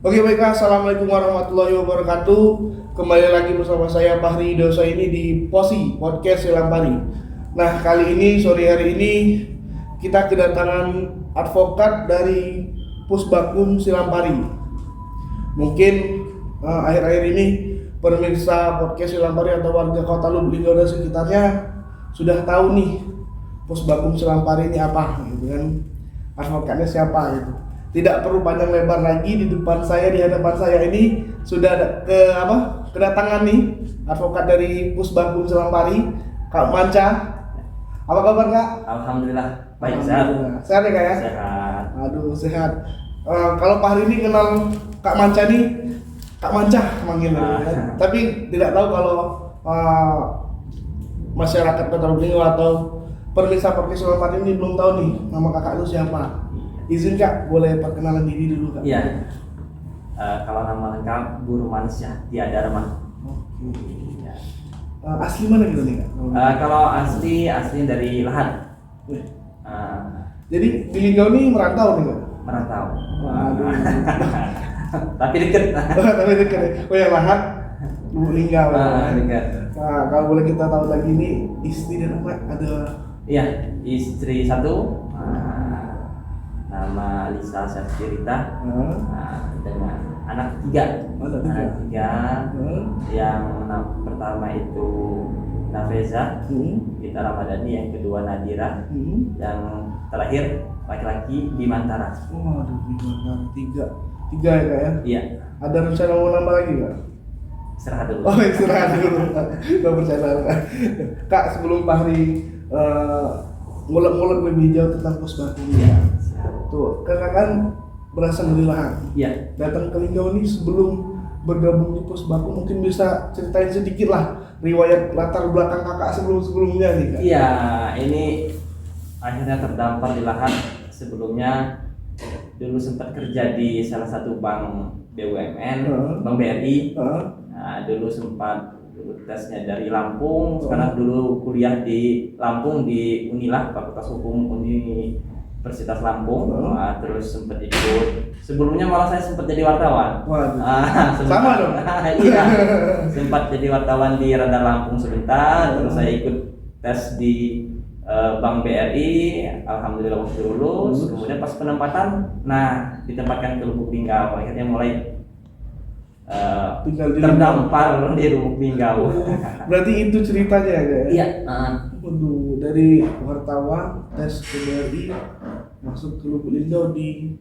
Oke baiklah, Assalamualaikum warahmatullahi wabarakatuh. Kembali lagi bersama saya Fahri Dosa ini di Posi Podcast Silampari. Nah kali ini, sore hari ini kita kedatangan advokat dari Pusbakum Silampari. Mungkin akhir-akhir ini pemirsa Podcast Silampari atau warga Kota Lubuk Linggau dan sekitarnya sudah tahu nih Pusbakum Silampari ini apa gitu kan. Advokatnya siapa gitu. Tidak perlu panjang lebar lagi, di hadapan saya ini sudah kedatangan nih advokat dari Pusbakum Silampari, Kak Manca. Apa kabar Kak? Alhamdulillah baik, sehat. Sehat ya Kak ya? Sehat. Aduh sehat. Kalau Pak Hari ini kenal Kak Manca nih, Kak Manca manggilnya. Tapi tidak tahu kalau masyarakat Kota Lubuk Linggau atau pemirsa Podcast Silampari ini belum tahu nih nama kakak itu siapa. Izin Kak, boleh perkenalan diri dulu Kak? Iya. Kalau nama lengkap Bu Rumansyah Dharma. Oke. Ya. Asli mana gitu nih Kak? Kalau asli dari Lahat. Wih. Uh, Jadi di Linggau ini merantau nih Kak? merantau. Waduh. Tapi deket. Tapi dekat ya. Oh ya Lahat, Lubuk Linggau. Dekat. Nah kalau boleh kita tahu lagi ini istri dan anak ada. Iya, istri satu. Nama Lisa Syafirita. Dengan anak tiga. Anak tiga. Yang pertama itu Nafeza, kita Ramadhani, yang kedua Nadira, yang terakhir laki-laki Bimantara. Waduh, tiga ya Kak ya? Iya. Ada rencana mau nambah lagi Kak? Istirahat dulu. Oh istirahat dulu. Gak bercanda Kak. Sebelum Pak Hari ngulek-ngulek lebih jauh tentang Pusbakum ya. Tuh, kakak kan berasal dari Lahat. Iya. Datang ke Linggau ini sebelum bergabung di Pusbakum, mungkin bisa ceritain sedikit lah riwayat latar belakang kakak sebelumnya nih Kak. Iya, ini akhirnya terdampar di Lahat. Sebelumnya dulu sempat kerja di salah satu bank BUMN, Bank BRI. Nah, dulu sempat tesnya dari Lampung, sekarang dulu kuliah di Lampung di Unilah, Fakultas Hukum Universitas Lampung. Terus sempat ikut, sebelumnya malah saya sempat jadi wartawan. Sama dong. Iya, sempat jadi wartawan di Radar Lampung sebentar. Terus saya ikut tes di Bank BRI, alhamdulillah waktu lulus. Kemudian pas penempatan, ditempatkan ke Lubuk Linggau. Akhirnya mulai terdampar di Lubuk Linggau. Berarti itu ceritanya ya? Iya. Waduh, dari wartawan tes ke BRI masuk ke Lubuk Linggau di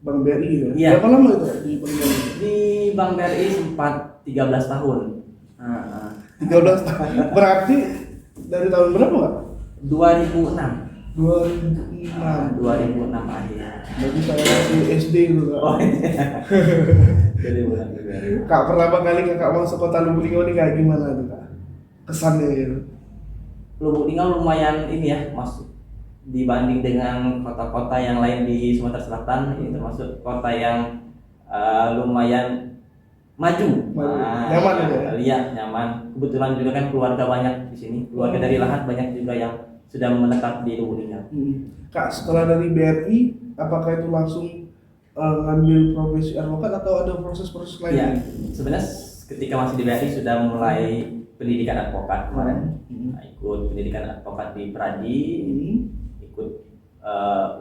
Bank BRI ya? Iya. Berapa lama itu di Bank BRI? Di Bank BRI sempat 13 tahun. 13 tahun. Berarti dari tahun berapa Kak? 2006. 2006 akhir. Berarti saya masih SD dulu Kak. Oh iya. 2006 juga. Kak, pertama kali kakak masuk Kota Lubuk Linggau ini kayak gimana tuh Kak? Kesannya gitu? Lubuk Linggau lumayan ini ya, masuk dibanding dengan kota-kota yang lain di Sumatera Selatan. Ini termasuk kota yang lumayan maju. Nyaman ya? Iya, nyaman. Kebetulan juga kan keluarga banyak di sini. Keluarga dari Lahat banyak juga yang sudah menetap di Lubuk Linggau. Kak, setelah dari BRI, apakah itu langsung ngambil profesi advokat atau ada proses-proses lain? Iya, sebenarnya ketika masih di BRI sudah mulai pendidikan advokat kemarin. Ikut pendidikan advokat di Pradi, ikut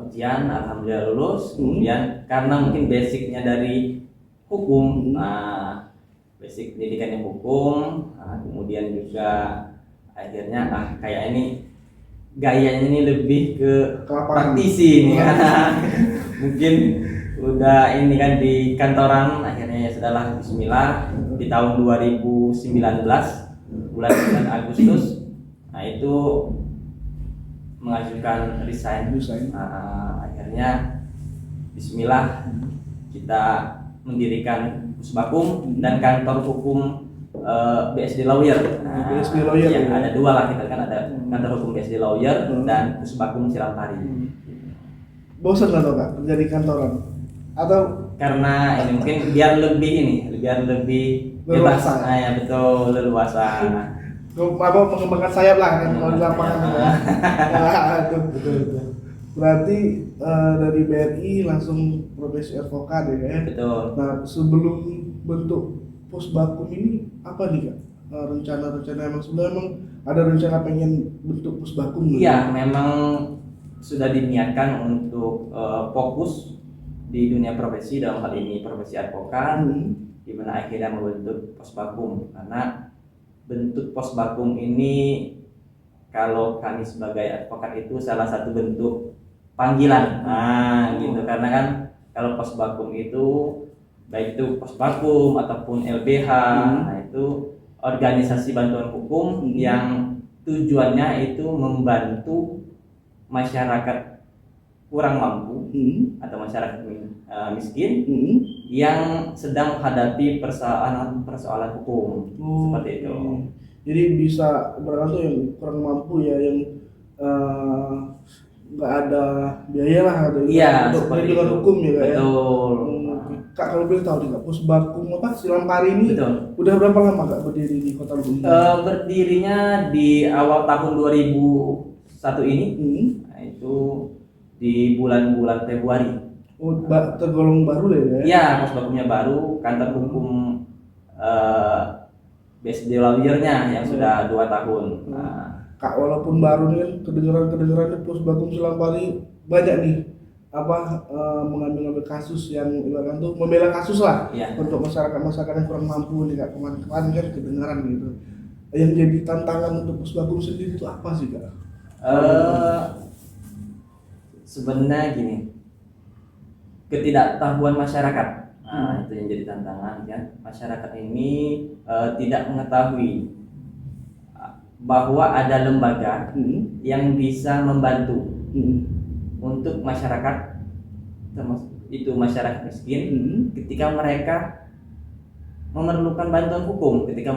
ujian, alhamdulillah lulus. Kemudian karena mungkin basicnya dari hukum, basic pendidikannya hukum, kemudian juga akhirnya kayak ini gayanya ini lebih ke praktisi nih. Mungkin udah ini kan di kantoran, akhirnya ya sudahlah, bismillah. Di tahun 2019 bulan Agustus, itu mengajukan resign. Akhirnya bismillah kita mendirikan Pusbakum dan kantor hukum BSD Lawyer. BSD Lawyer ya, ya? ada dua lah kita kan, ada kantor hukum BSD Lawyer dan Pusbakum Silampari. Bosan atau Kak kerja di kantoran? Atau karena ini mungkin biar lebih bebas. Ya betul, leluasa. Mengembangkan sayap lah kan kalau di lapangan. Betul. Berarti dari BRI langsung profesi advokat ya. Betul. Nah, sebelum bentuk Pusbakum ini apa nih Kak? Rencana-rencana emang sebenarnya emang ada rencana pengen bentuk Pusbakum nggak? Iya, memang sudah diniatkan untuk fokus di dunia profesi, dalam hal ini profesi advokat, di mana akhirnya membentuk Pusbakum. Karena bentuk Pusbakum ini, kalau kami sebagai advokat itu salah satu bentuk panggilan. Nah, gitu. Karena kan kalau Pusbakum itu baik itu Pusbakum ataupun LBH, nah itu organisasi bantuan hukum yang tujuannya itu membantu masyarakat kurang mampu atau masyarakat miskin yang sedang menghadapi persoalan hukum. Seperti itu. Jadi bisa berarti yang kurang mampu ya, yang nggak ada biaya lah atau untuk perlindungan hukum ya Kak. Betul. Kak, kalau boleh tahu nih Kak, Pusbakum apa Silampari ini udah berapa lama Kak berdiri di Kota Lubuk? Berdirinya di awal tahun 2001 ini. Nah, itu di bulan-bulan Februari. Oh, tergolong baru ya? Iya, Pusbakumnya baru, kantor hukum BSD Lawyernya yang sudah 2 tahun. Nah, Kak, walaupun baru nih kan kedengeran Pusbakum Silampari banyak nih mengambil kasus yang ibaratnya tuh membela kasus lah untuk masyarakat yang kurang mampu nih Kak. Kemarin kan kedengeran gitu. Yang jadi tantangan untuk Pusbakum sendiri itu apa sih Kak? Sebenarnya gini, ketidaktahuan masyarakat. Nah, itu yang jadi tantangan ya. Masyarakat ini tidak mengetahui bahwa ada lembaga yang bisa membantu untuk masyarakat, termasuk itu masyarakat miskin, ketika mereka memerlukan bantuan hukum, ketika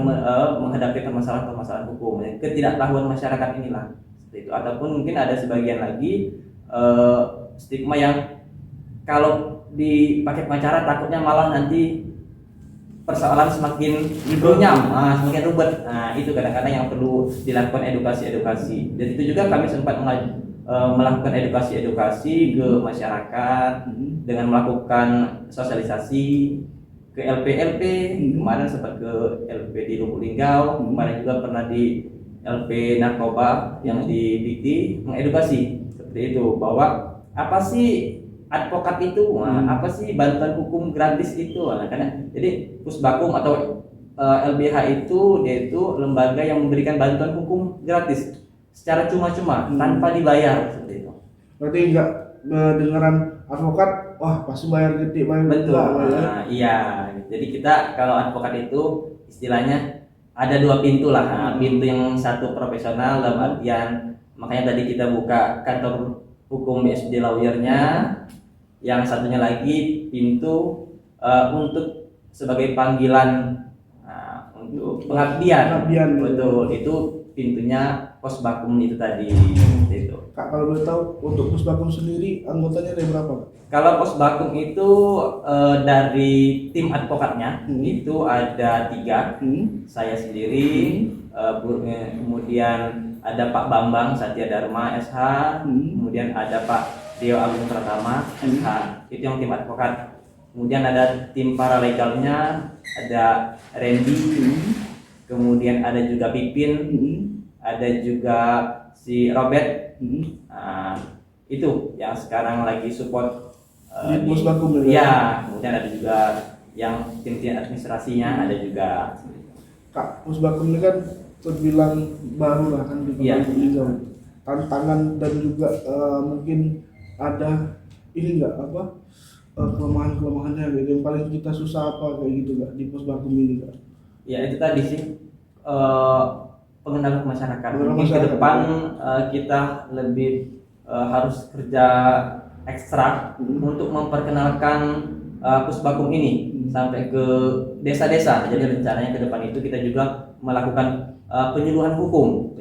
menghadapi permasalahan hukum. Ketidaktahuan masyarakat inilah seperti itu. Ataupun mungkin ada sebagian lagi stigma yang kalau dipakai pengacara takutnya malah nanti persoalan semakin runyam, semakin ribet. Nah, itu kadang-kadang yang perlu dilakukan edukasi. Dan itu juga kami sempat melakukan edukasi ke masyarakat dengan melakukan sosialisasi ke LP. Kemarin sempat ke LP di Lubuk Linggau, kemarin juga pernah di LP narkoba yang di Dikti, mengedukasi seperti itu bahwa apa sih advokat itu, apa sih bantuan hukum gratis itu. Karena jadi Pusbakum atau LBH itu dia itu lembaga yang memberikan bantuan hukum gratis secara cuma-cuma tanpa dibayar seperti itu. Berarti enggak dengaran advokat, wah pasti bayar gede, bayar betul. Iya. Jadi kita kalau advokat itu istilahnya ada 2 pintu lah. Pintu yang satu profesional dalam artian, makanya tadi kita buka kantor hukum BSD Lawyernya. Yang satunya lagi pintu untuk sebagai panggilan untuk pengabdian. Betul, itu pintunya Pusbakum itu tadi. Itu. Kak, kalau boleh tahu untuk Pusbakum sendiri anggotanya ada berapa? Kalau Pusbakum itu dari tim advokatnya itu ada 3. Saya sendiri, kemudian ada Pak Bambang Satya Dharma SH, kemudian ada Pak Dio Agung Pratama SH, itu yang tim advokat. Kemudian ada tim paralegalnya, ada Randy, kemudian ada juga Pipin, ada juga si Robert. Itu yang sekarang lagi support di Pusbakum ya. Kemudian ada juga yang tim administrasinya ada juga. Kak, Pusbakum ini kan terbilang baru lah kan di Kota Lubuk. Tantangan dan juga mungkin ada ini enggak kelemahan-kelemahannya gitu, yang paling kita susah apa kayak gitu Kak di Pusbakum ini Kak? Ya itu tadi sih pengenalan masyarakat. Mungkin ke depan kita lebih harus kerja ekstra untuk memperkenalkan Pusbakum ini sampai ke desa-desa. Jadi rencananya ke depan itu kita juga melakukan penyuluhan hukum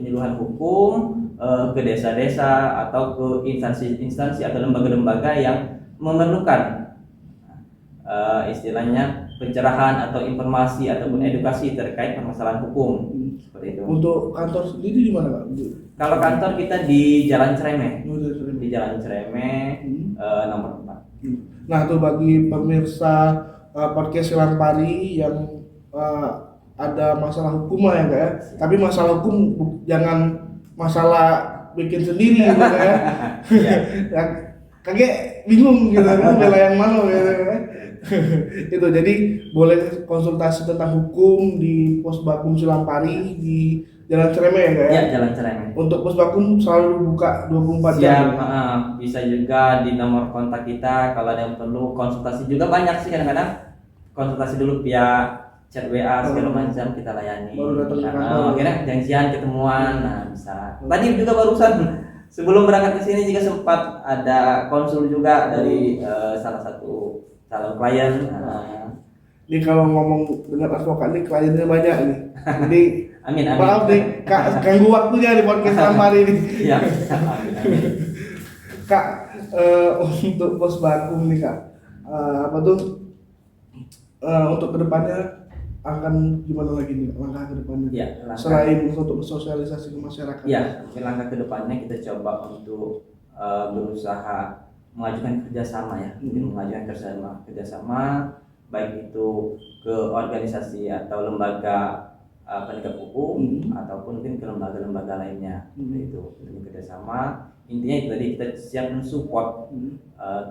ke desa-desa atau ke instansi-instansi atau lembaga-lembaga yang memerlukan istilahnya pencerahan atau informasi ataupun edukasi terkait permasalahan hukum seperti itu. Untuk kantor sendiri di mana Kak? Kalau kantor kita di Jalan Cereme, Oh, dari Seremban. di Jalan Cereme nomor 4. Nah, tuh bagi pemirsa podcast Silang Pari yang ada masalah hukum lah ya Kak ya. Tapi masalah hukum jangan masalah bikin sendiri gitu Kak ya. Yang kakek bingung gitu, aku bela yang mana gitu ya. Itu jadi boleh konsultasi tentang hukum di Posbakum Silampari di Jalan Cereme ya Kak ya. Ya, Jalan Cereme. Untuk Posbakum selalu buka 24 jam. Siap, bisa juga di nomor kontak kita kalau ada yang perlu konsultasi juga banyak sih kadang-kadang konsultasi dulu via chat WA segala macam kita layani. Baru datang ke kantor. Akhirnya janjian ketemuan, nah bisa. Tadi juga barusan sebelum berangkat ke sini juga sempat ada konsul juga dari salah satu calon klien. Ini kalau ngomong dengan advokat ini kliennya banyak nih. Jadi Amin. maaf nih Kak, ganggu waktunya di podcast Silampari ini. Iya, amin. Kak, untuk Posbakum nih Kak, untuk kedepannya akan gimana lagi nih langkah kedepannya? Ya, Selain untuk sosialisasi ke masyarakat. Ya, mungkin langkah kedepannya kita coba untuk berusaha mengajukan kerjasama ya, mungkin mengajukan kerjasama baik itu ke organisasi atau lembaga penegak hukum ataupun mungkin ke lembaga-lembaga lainnya. Itu kerjasama. Intinya itu tadi kita siap mensupport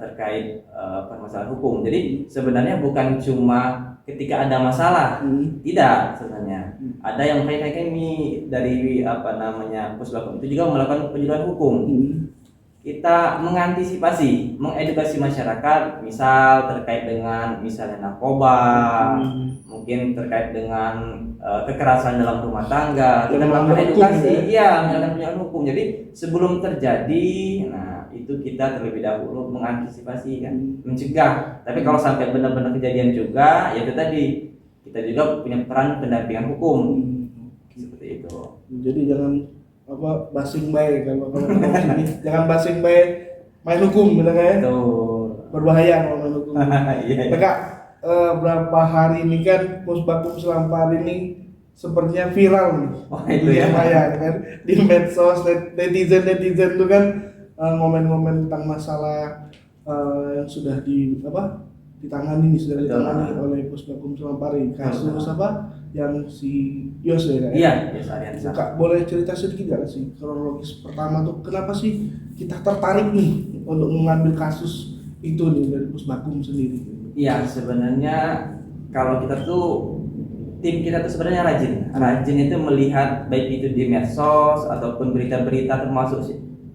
terkait permasalahan hukum. Jadi sebenarnya bukan cuma ketika ada masalah, tidak sebenarnya. Ada yang kayak ini dari Posbakum itu juga melakukan penjualan hukum. Kita mengantisipasi, mengedukasi masyarakat, misal terkait dengan misalnya narkoba, mungkin terkait dengan kekerasan dalam rumah tangga, kita melakukan edukasi, melakukan penjualan hukum. Jadi sebelum terjadi, nah itu kita terlebih dahulu mengantisipasi kan, mencegah. Tapi kalau sampai benar-benar kejadian juga, ya itu tadi kita juga punya peran pendampingan hukum, seperti itu. Jadi jangan basing baik kalau sini jangan basing baik main hukum gitu kan ya. Berbahaya kalau main hukum. Iya. Kak, berapa hari ini kan Posbakum Silampari ini sepertinya viral nih. Oh, itu ya. Kan di medsos netizen itu kan ngomen-ngomen tentang masalah yang sudah ditangani oleh Posbakum Silampari. Kasus yang si Yos ya Kak? Iya, Yos Ariansa. Kak, boleh cerita sedikit gak sih kronologis pertama tuh kenapa sih kita tertarik nih untuk mengambil kasus itu nih dari Posbakum sendiri? Iya, sebenarnya kalau kita tuh tim kita tuh sebenarnya rajin itu melihat baik itu di medsos ataupun berita-berita termasuk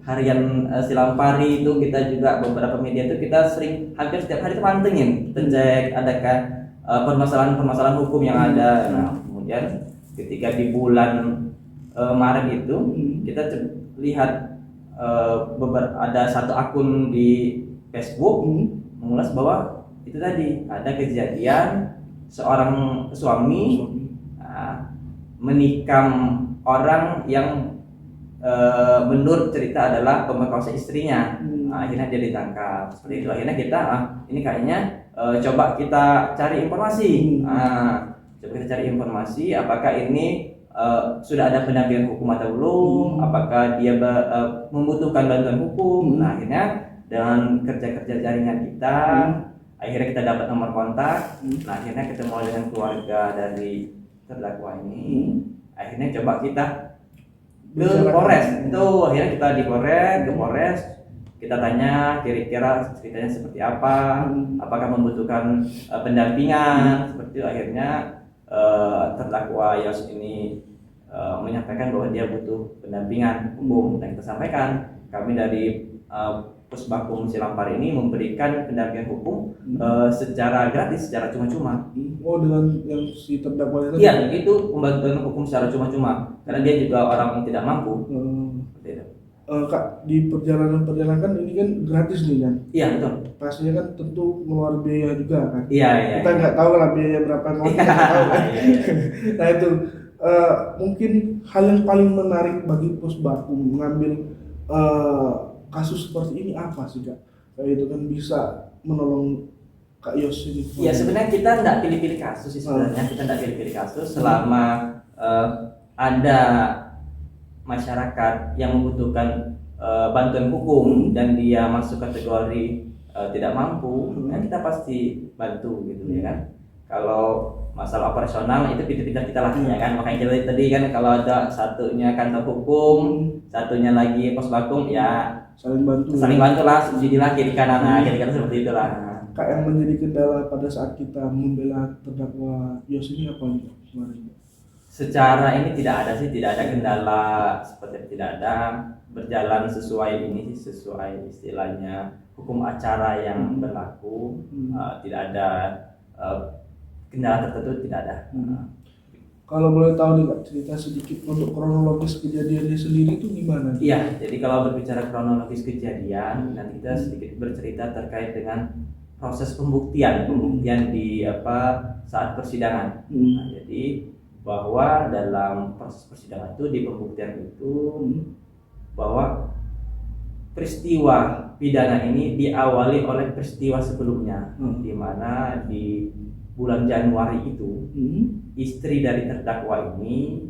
harian Silampari itu kita juga beberapa media itu kita sering hampir setiap hari itu pantengin, cek adakah permasalahan hukum yang ada. Nah, kemudian ketika di bulan Maret itu kita lihat ada satu akun di Facebook mengulas bahwa itu tadi ada kejadian seorang suami menikam orang yang menurut cerita adalah pemerkosa istrinya. Akhirnya dia ditangkap. Seperti itu. Akhirnya kita ini kayaknya coba kita cari informasi. Coba kita cari informasi apakah ini sudah ada pendampingan hukum atau belum, apakah dia membutuhkan bantuan hukum. Nah, akhirnya dengan kerja-kerja jaringan kita akhirnya kita dapat nomor kontak. Nah, akhirnya ketemu dengan keluarga dari terdakwa ini. Akhirnya coba kita ke Polres. Itu akhirnya kita di Polres, kita tanya kira-kira ceritanya seperti apa, apakah membutuhkan pendampingan. Seperti itu. Akhirnya terdakwa Yos ini menyampaikan bahwa dia butuh pendampingan hukum, dan kita sampaikan kami dari Posbakum Silampari ini memberikan pendampingan hukum secara gratis, secara cuma-cuma. Oh, dengan yang si terdakwa itu? Iya, itu pembantuan hukum secara cuma-cuma karena dia juga orang yang tidak mampu. Seperti itu. Kak, di perjalanan kan ini kan gratis nih kan? Iya, betul. Pastinya kan tentu ngeluar biaya juga kan? Iya. Kita nggak tahu lah biaya berapa mau kita tahu kan? Nah itu mungkin hal yang paling menarik bagi Posbakum mengambil kasus seperti ini apa sih Kak? Kayak itu kan bisa menolong Kak Yos ini? Ya sebenarnya kita tidak pilih-pilih kasus sih sebenarnya, kita tidak pilih-pilih kasus selama ada masyarakat yang membutuhkan bantuan hukum dan dia masuk kategori tidak mampu, ya kita pasti bantu gitu ya kan. Kalau masalah operasional itu pindah-pindah kita lah ya kan, makanya kita tadi kan kalau ada satunya kantor hukum, satunya lagi pos bakum ya saling bantu lah, subsidi lah kiri kanan, kiri kanan seperti itulah. Kak, yang menjadi kendala pada saat kita membela terdakwa Yos ini apa nih kemarin? Secara ini tidak ada kendala seperti tidak ada, berjalan sesuai ini sesuai istilahnya hukum acara yang berlaku, tidak ada kendala tertentu, tidak ada. Kalau boleh tahu nih Kak, cerita sedikit untuk kronologis kejadiannya sendiri itu gimana? Iya, jadi kalau berbicara kronologis kejadian, nanti kita sedikit bercerita terkait dengan proses pembuktian di saat persidangan. Nah, jadi bahwa dalam proses persidangan itu di pembuktian itu bahwa peristiwa pidana ini diawali oleh peristiwa sebelumnya, di mana di bulan Januari itu istri dari terdakwa ini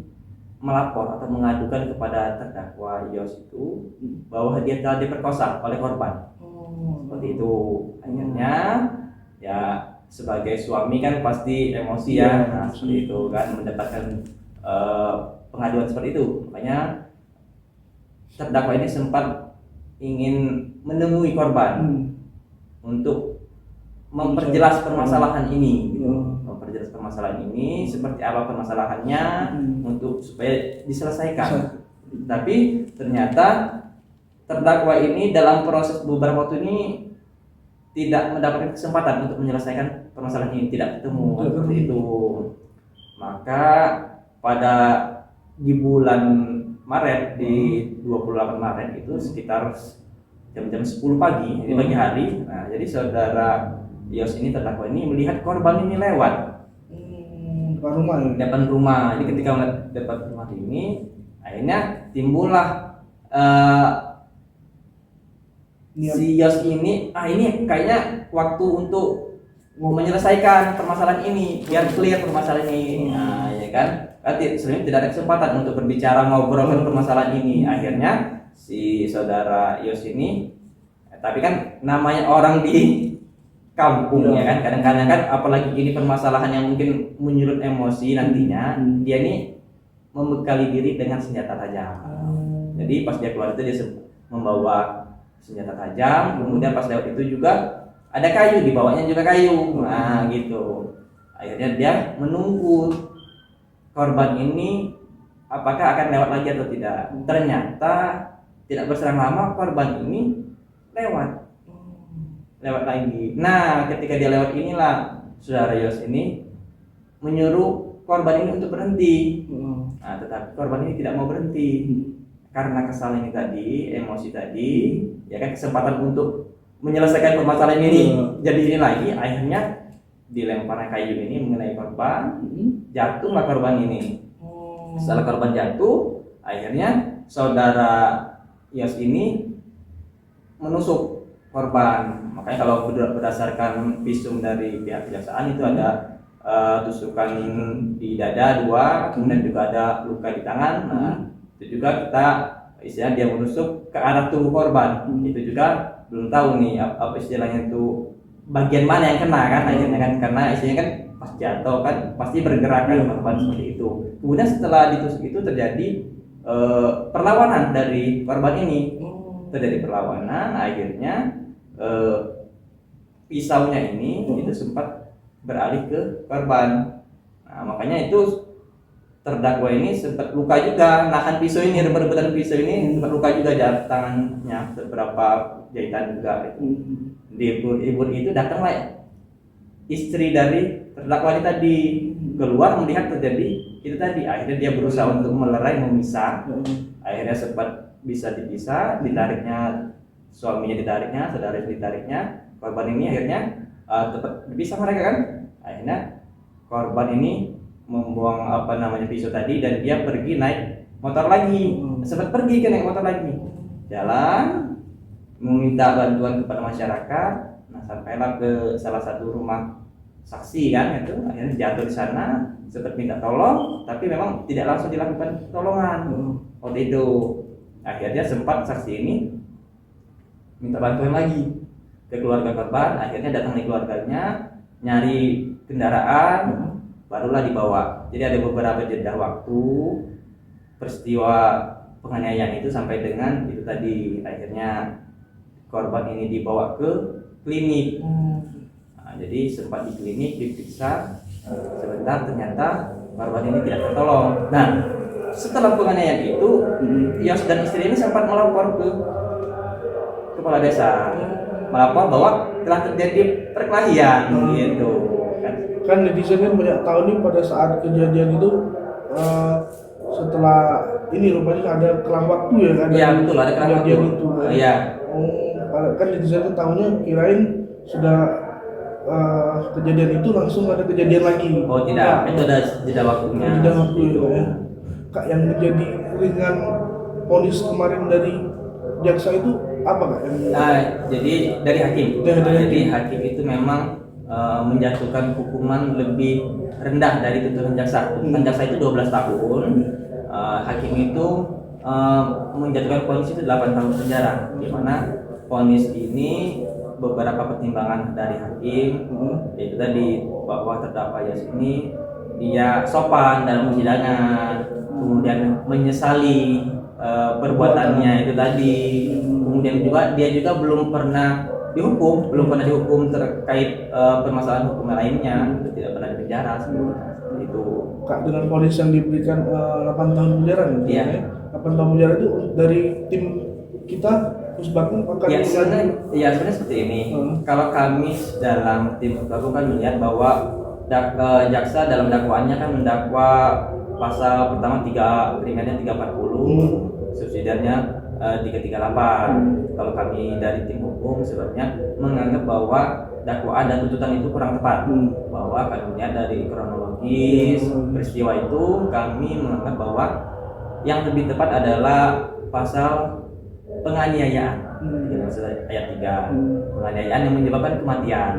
melapor atau mengadukan kepada terdakwa Yos itu bahwa dia telah diperkosa oleh korban. Seperti itu. Akhirnya ya sebagai suami kan pasti emosi ya, nah, seperti itu kan mendapatkan pengaduan seperti itu. Makanya terdakwa ini sempat ingin menemui korban untuk memperjelas permasalahan ini, memperjelas permasalahan ini seperti apa permasalahannya untuk supaya diselesaikan. Tapi ternyata terdakwa ini dalam proses beberapa waktu ini tidak mendapatkan kesempatan untuk menyelesaikan permasalahan ini, tidak ketemu seperti itu. Maka pada di bulan Maret, di 28 Maret itu sekitar jam-jam 10 pagi, di pagi hari. Nah, jadi saudara Yos ini terdakwa ini melihat korban ini lewat depan rumah. Jadi ketika melihat depan rumah ini, akhirnya timbullah si Yos ini, ini kayaknya waktu untuk menyelesaikan permasalahan ini, biar clear permasalahan ini, ya kan? Berarti sebenarnya tidak ada kesempatan untuk berbicara ngobrolkan permasalahan ini. Akhirnya si saudara Yos ini, tapi kan namanya orang di kampung ya kan, kadang-kadang kan apalagi ini permasalahan yang mungkin menyulut emosi nantinya, dia ini membekali diri dengan senjata tajam. Jadi pas dia keluar itu dia membawa senjata tajam, kemudian pas lewat itu juga ada kayu, dibawanya juga kayu, nah gitu. Akhirnya dia menunggu korban ini apakah akan lewat lagi atau tidak. Ternyata tidak berselang lama korban ini lewat lagi. Nah, ketika dia lewat inilah saudara Yos ini menyuruh korban ini untuk berhenti. Nah, tetapi korban ini tidak mau berhenti karena kesal ini tadi, emosi tadi, ya kan, kesempatan untuk menyelesaikan permasalahan ini jadi ini lagi. Akhirnya dilempar kayu ini mengenai korban, jatuhlah korban ini. Setelah korban jatuh, akhirnya saudara Yos ini menusuk korban. Makanya kalau berdasarkan visum dari pihak kejaksaan itu ada tusukan di dada 2, kemudian juga ada luka di tangan. Nah, itu juga kita istilahnya dia menusuk ke arah tubuh korban. Itu juga belum tahu nih apa istilahnya itu bagian mana yang kena kan, akhirnya kan, karena istilahnya kan pas jatuh kan pasti bergerak kan korban seperti itu. Kemudian setelah ditusuk itu terjadi perlawanan dari korban ini. Terjadi perlawanan, akhirnya pisaunya ini itu sempat beralih ke korban. Nah, makanya itu terdakwa ini sempat luka juga, nahan pisau ini, rebut-rebutan pisau ini sempat luka juga di tangannya, beberapa jahitan juga. Di ibu itu datanglah istri dari terdakwa ini tadi, keluar melihat terjadi itu tadi. Akhirnya dia berusaha untuk melerai, memisah. Akhirnya sempat bisa dipisah, ditariknya suaminya, ditariknya saudara ditariknya, korban ini akhirnya tetap dipisah mereka kan. Akhirnya korban ini membuang pisau tadi dan dia pergi naik motor lagi. Sempat pergi ke naik motor lagi, jalan meminta bantuan kepada masyarakat Nah, sampailah ke salah satu rumah saksi kan, itu akhirnya jatuh di sana, sempat minta tolong, tapi memang tidak langsung dilakukan pertolongan waktu itu. Akhirnya sempat saksi ini minta bantuan lagi ke keluarga korban, akhirnya datang di keluarganya, nyari kendaraan, barulah dibawa. Jadi ada beberapa jeda waktu peristiwa penganiayaan itu sampai dengan itu tadi, akhirnya korban ini dibawa ke klinik. Nah, jadi sempat di klinik diperiksa sebentar, ternyata korban ini tidak tertolong. Nah, setelah penganiayaan itu, Yos dan istri ini sempat melapor ke kepala desa, melapor bahwa telah terjadi perkelahian gitu kan netizen kan banyak tahu nih pada saat kejadian itu setelah ini rupanya ada kelam waktu ya kan? Iya betul, ada kelam waktu itu kan? Iya. Kan netizen kan tahunya kirain sudah kejadian itu langsung ada kejadian lagi. Oh tidak, itu ada jeda waktunya. Jeda waktu itu ya. Kak, yang menjadi ringan vonis kemarin dari jaksa itu apa Kak? Jadi dari hakim. Jadi hakim itu memang menjatuhkan hukuman lebih rendah dari tuntutan jaksa. Tuntutan jaksa itu 12 tahun. Hakim itu menjatuhkan vonis itu 8 tahun penjara. Di mana vonis ini beberapa pertimbangan dari hakim, yaitu tadi bahwa terdakwa Yos ini dia sopan dalam persidangan, kemudian menyesali perbuatannya itu tadi, kemudian juga dia juga belum pernah dihukum terkait permasalahan hukum lainnya, tidak pernah dipenjara seperti itu. Kak, dengan vonis yang diberikan 8 tahun penjara Iya. 8 tahun penjara itu dari tim kita Pusbakung akan sebenarnya seperti ini. Kalau kami dalam tim Pusbakung kan melihat bahwa jaksa dalam dakwaannya kan mendakwa pasal pertama kriminalnya 340, subsidiarnya 338. Kalau kami dari tim hukum sebenarnya menganggap bahwa dakwaan dan tuntutan itu kurang tepat. Bahwa kami melihat dari kronologis peristiwa itu, kami menganggap bahwa yang lebih tepat adalah pasal penganiayaan. Ayat 3, penganiayaan yang menyebabkan kematian.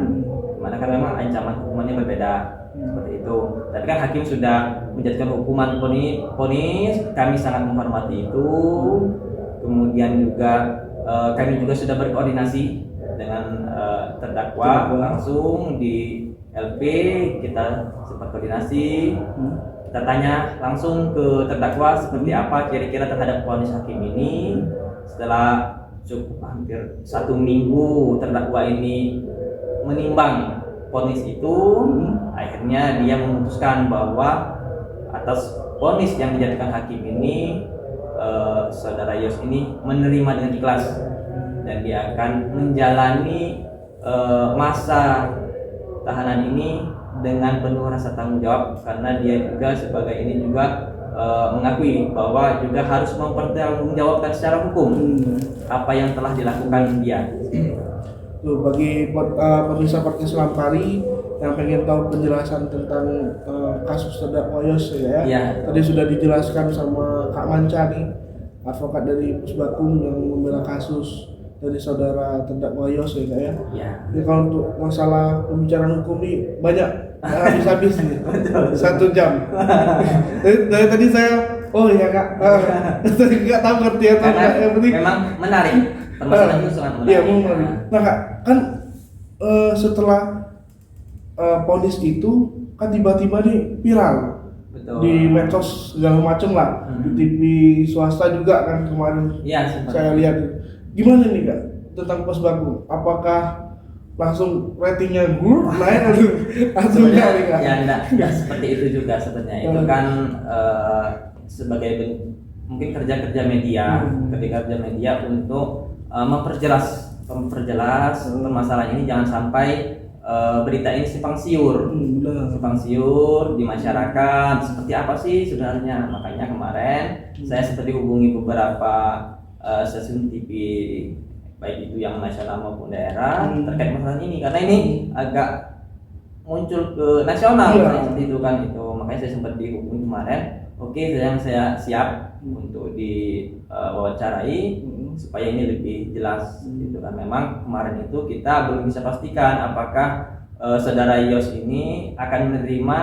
Dimana kan memang ancaman hukumannya berbeda seperti itu. Tapi kan hakim sudah menjatuhkan hukuman vonis, kami sangat menghormati itu. Kemudian juga kami juga sudah berkoordinasi dengan terdakwa langsung di LP, kita sempat koordinasi. Kita tanya langsung ke terdakwa seperti apa kira-kira terhadap vonis hakim ini. Setelah cukup hampir 1 minggu terdakwa ini menimbang vonis itu, akhirnya dia memutuskan bahwa atas vonis yang dijatuhkan hakim ini, saudara Yos ini menerima dengan ikhlas dan dia akan menjalani masa tahanan ini dengan penuh rasa tanggung jawab, karena dia juga sebagai ini juga mengakui bahwa juga harus mempertanggungjawabkan secara hukum apa yang telah dilakukan dia. Tuh, bagi pemirsa podcast Lampari yang pengen tahu penjelasan tentang kasus terdakwa Yos ya. Tadi sudah dijelaskan sama Kak Manca nih, advokat dari Pusbakung yang membela kasus dari saudara terdakwa Yos ya. Jadi kalau untuk masalah pembicaraan hukum ini banyak habis-habis nih 1 jam. dari tadi saya ya Kak, nggak tahu ngerti ya, karena yang penting memang menarik, permasalahan itu sangat menarik. Iya, menarik. Nah Kak, kan setelah vonis itu kan tiba-tiba nih viral. Betul. Di medsos segala macam lah, di TV swasta juga kan kemarin. Iya, saya lihat. Gimana nih Kak tentang Pusbakung? Apakah langsung ratingnya naik atau enggak? Ya enggak seperti itu juga sebenarnya. Itu kan sebagai mungkin kerja media, ketika kerja media untuk memperjelas permasalahan ini, jangan sampai berita ini simpang siur di masyarakat. Seperti apa sih sebenarnya? Makanya kemarin saya sempat dihubungi beberapa stasiun TV, baik itu yang nasional maupun daerah, terkait masalah ini, karena ini agak muncul ke nasional seperti itu kan. Itu makanya saya sempat dihubungi kemarin. Oke, saya siap untuk diwawancarai. supaya ini lebih jelas gitu kan. Memang kemarin itu kita belum bisa pastikan apakah saudara Yos ini akan menerima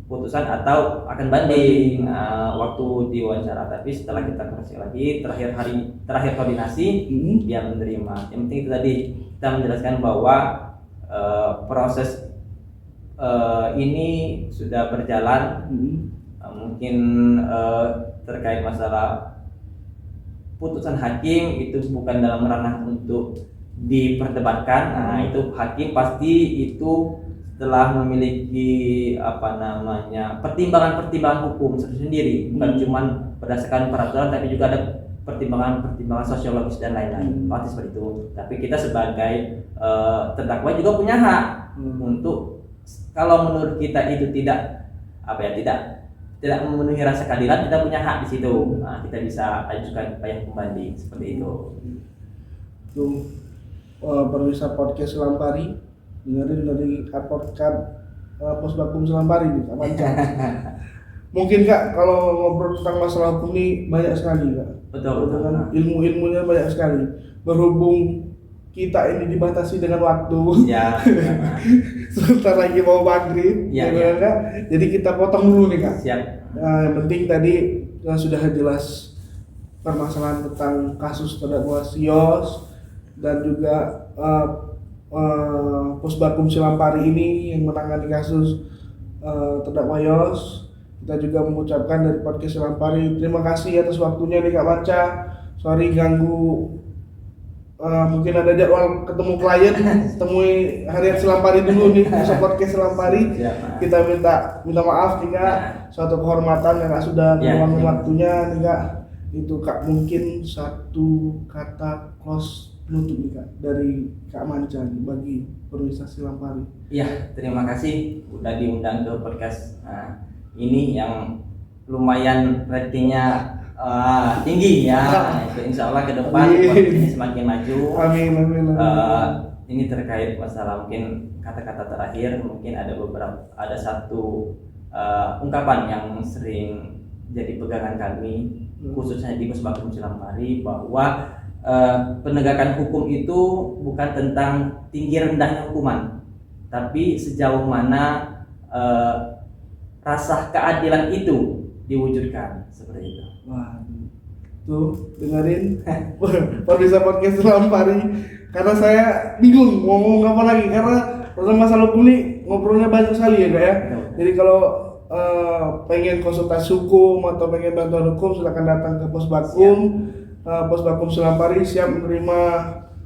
putusan atau akan banding waktu diwawancara, tapi setelah kita koreksi lagi terakhir koordinasi dia menerima. Yang penting itu tadi kita menjelaskan bahwa proses ini sudah berjalan. Mungkin terkait masalah putusan hakim itu bukan dalam ranah untuk diperdebatkan. Nah, itu hakim pasti itu telah memiliki pertimbangan hukum sendiri, bukan cuma berdasarkan peraturan, tapi juga ada pertimbangan sosiologis dan lain-lain. Pasti seperti itu. Tapi kita sebagai terdakwa juga punya hak untuk, kalau menurut kita itu tidak memenuhi rasa keadilan, kita punya hak di situ. Nah, kita bisa ajukan upaya pembanding seperti itu. Itu pemirsa podcast Selampari, dengerin dari advokat Posbakum Selampari nih, Kak Manca. Mungkin Kak, kalau ngobrol tentang masalah hukum ini banyak sekali Kak. Betul. Dengan ilmu-ilmunya banyak sekali. Berhubung kita ini dibatasi dengan waktu. Ya. Sebentar lagi mau maghrib, ya. Kak. Jadi kita potong dulu nih Kak. Siap. Yang penting tadi sudah jelas permasalahan tentang kasus terdakwa Yos dan juga Posbakum Selampari ini yang menangani kasus terdakwa Yos. Kita juga mengucapkan dari podcast Selampari terima kasih atas waktunya nih Kak Manca. Sorry ganggu, mungkin ada jadwal ketemu klien, temui harian Selampari dulu nih, podcast Selampari. Kita minta maaf nih Kak, suatu kehormatan yang sudah meluangkan waktunya nih Kak. Itu Kak, mungkin satu kata close penutup nih Kak dari Kak Manca bagi pemirsa Selampari. Iya, terima kasih udah diundang ke podcast ini yang lumayan ratingnya tinggi ya. Insya Allah ke depan podcast ini semakin maju. Amin. Ini terkait masalah mungkin kata-kata terakhir, mungkin ada satu ungkapan yang sering jadi pegangan kami khususnya di Posbakum Selampari, bahwa penegakan hukum itu bukan tentang tinggi rendahnya hukuman, tapi sejauh mana rasa keadilan itu diwujudkan, seperti itu. Wah, tuh dengerin pemirsa podcast Selampari, karena saya bingung mau ngomong apa lagi, karena tentang masalah hukum ini ngobrolnya banyak sekali ya Kak ya. Jadi kalau pengen konsultasi hukum atau pengen bantuan hukum, silakan datang ke Posbakum. Posbakum Selampari siap menerima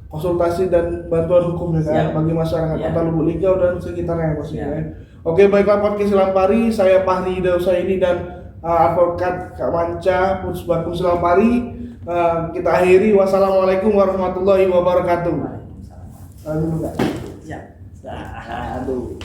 konsultasi dan bantuan hukum ya Kak bagi masyarakat Kota Lubuk Linggau dan sekitarnya maksudnya. Oke, baiklah podcast Selampari, saya Fahri Dausaini dan advokat Kak Manca Posbakum Selampari. Kita akhiri. Wassalamualaikum warahmatullahi wabarakatuh. Waalaikumsalam. Aduh.